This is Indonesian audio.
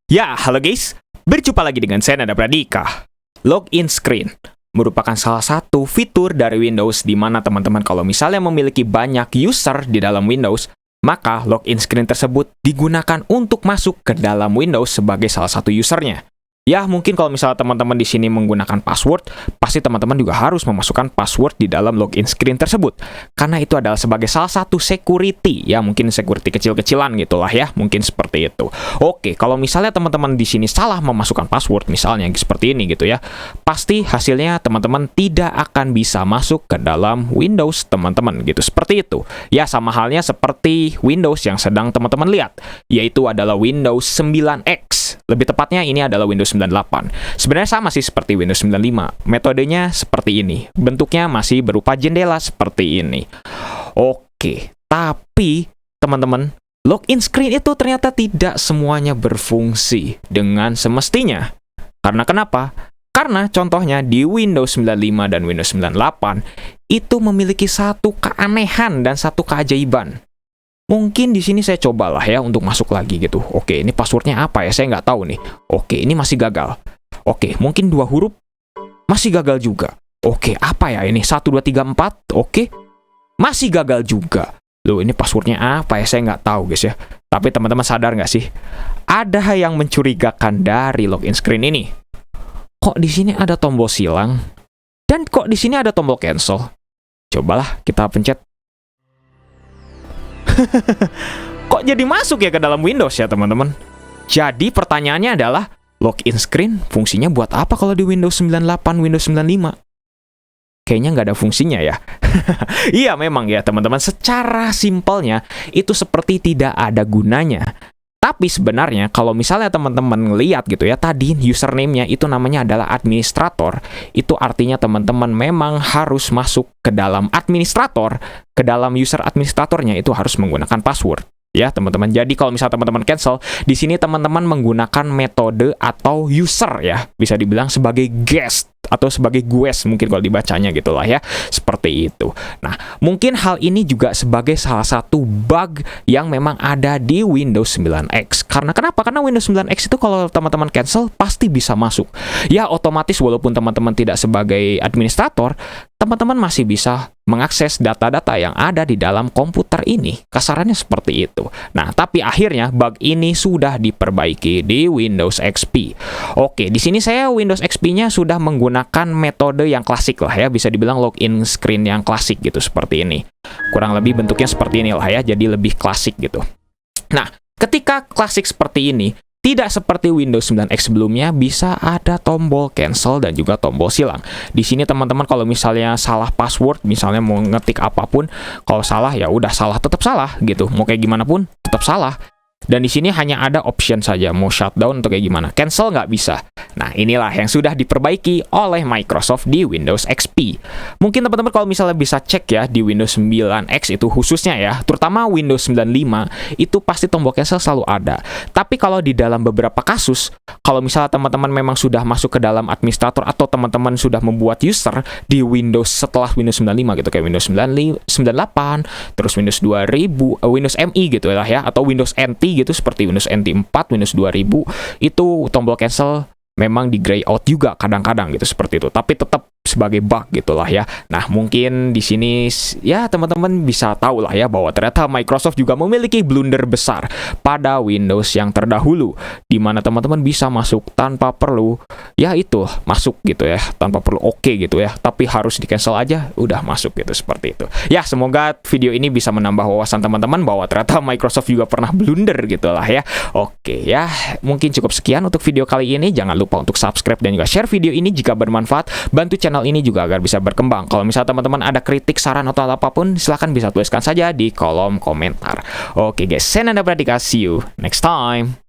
Ya, halo guys. Berjumpa lagi dengan saya Nanda Pradika. Login screen merupakan salah satu fitur dari Windows di mana teman-teman kalau misalnya memiliki banyak user di dalam Windows, maka login screen tersebut digunakan untuk masuk ke dalam Windows sebagai salah satu usernya. Ya, mungkin kalau misalnya teman-teman di sini menggunakan password, pasti teman-teman juga harus memasukkan password di dalam login screen tersebut. Karena itu adalah sebagai salah satu security, ya mungkin security kecil-kecilan gitulah ya, mungkin seperti itu. Oke, kalau misalnya teman-teman di sini salah memasukkan password, misalnya seperti ini gitu ya, pasti hasilnya teman-teman tidak akan bisa masuk ke dalam Windows teman-teman gitu, seperti itu. Ya, sama halnya seperti Windows yang sedang teman-teman lihat, yaitu adalah Windows 9X. Lebih tepatnya ini adalah Windows 98. Sebenarnya sama sih seperti Windows 95. Metodenya seperti ini. Bentuknya masih berupa jendela seperti ini. Oke, tapi teman-teman, login screen itu ternyata tidak semuanya berfungsi dengan semestinya. Karena kenapa? Karena contohnya di Windows 95 dan Windows 98 itu memiliki satu keanehan dan satu keajaiban. Mungkin di sini saya cobalah ya untuk masuk lagi gitu. Oke, ini passwordnya apa ya? Saya nggak tahu nih. Oke, ini masih gagal. Oke, mungkin 2 huruf masih gagal juga. Oke, apa ya ini? 1, 2, 3, 4. Oke, masih gagal juga. Loh, ini passwordnya apa ya? Saya nggak tahu guys ya. Tapi teman-teman sadar nggak sih? Ada yang mencurigakan dari login screen ini. Kok di sini ada tombol silang? Dan kok di sini ada tombol cancel? Cobalah kita pencet. Kok jadi masuk ya ke dalam Windows ya teman-teman? Jadi pertanyaannya adalah, login screen fungsinya buat apa kalau di Windows 98, Windows 95? Kayaknya nggak ada fungsinya ya. Iya memang ya teman-teman, secara simpelnya itu seperti tidak ada gunanya. Tapi sebenarnya kalau misalnya teman-teman ngeliat gitu ya, tadi username-nya itu namanya adalah administrator. Itu artinya teman-teman memang harus masuk ke dalam administrator, ke dalam user administratornya itu harus menggunakan password. Ya teman-teman, jadi kalau misalnya teman-teman cancel, di sini teman-teman menggunakan metode atau user ya, bisa dibilang sebagai guest atau sebagai guest mungkin kalau dibacanya gitulah ya, seperti itu. Nah, mungkin hal ini juga sebagai salah satu bug yang memang ada di Windows 9X. Karena kenapa? Karena Windows 9X itu kalau teman-teman cancel pasti bisa masuk. Ya otomatis walaupun teman-teman tidak sebagai administrator, teman-teman masih bisa mengakses data-data yang ada di dalam komputer ini. Kasarannya seperti itu. Nah, tapi akhirnya bug ini sudah diperbaiki di Windows XP. Oke, di sini saya Windows XP-nya sudah menggunakan metode yang klasik lah ya, bisa dibilang login screen yang klasik gitu, seperti ini. Kurang lebih bentuknya seperti inilah ya, jadi lebih klasik gitu. Nah, ketika klasik seperti ini, tidak seperti Windows 9X sebelumnya, bisa ada tombol cancel dan juga tombol silang. Di sini teman-teman kalau misalnya salah password, misalnya mau ngetik apapun, kalau salah ya udah salah, tetap salah gitu. Mau kayak gimana pun tetap salah. Dan di sini hanya ada option saja, mau shutdown atau kayak gimana. Cancel nggak bisa. Nah, inilah yang sudah diperbaiki oleh Microsoft di Windows XP. Mungkin teman-teman kalau misalnya bisa cek ya di Windows 9X itu khususnya ya, terutama Windows 95, itu pasti tombol cancel selalu ada. Tapi kalau di dalam beberapa kasus, kalau misalnya teman-teman memang sudah masuk ke dalam administrator atau teman-teman sudah membuat user di Windows setelah Windows 95 gitu, kayak Windows 98, terus Windows 2000, Windows MI gitu lah ya, atau Windows NT gitu seperti Windows NT 4, Windows 2000, itu tombol cancel memang di gray out juga kadang-kadang gitu seperti itu. Tapi tetap sebagai bug gitulah ya. Nah, mungkin di sini ya teman-teman bisa tahu lah ya bahwa ternyata Microsoft juga memiliki blunder besar pada Windows yang terdahulu, di mana teman-teman bisa masuk tanpa perlu ya itu masuk gitu ya, tanpa perlu oke gitu ya, tapi harus di cancel aja udah masuk gitu, seperti itu. Ya, semoga video ini bisa menambah wawasan teman-teman bahwa ternyata Microsoft juga pernah blunder gitulah ya. Oke ya, mungkin cukup sekian untuk video kali ini. Jangan lupa untuk subscribe dan juga share video ini jika bermanfaat. Bantu channel ini juga agar bisa berkembang. Kalau misalnya teman-teman ada kritik, saran atau apapun, silahkan bisa tuliskan saja di kolom komentar. Oke guys, saya Nanda Pradika, see you next time.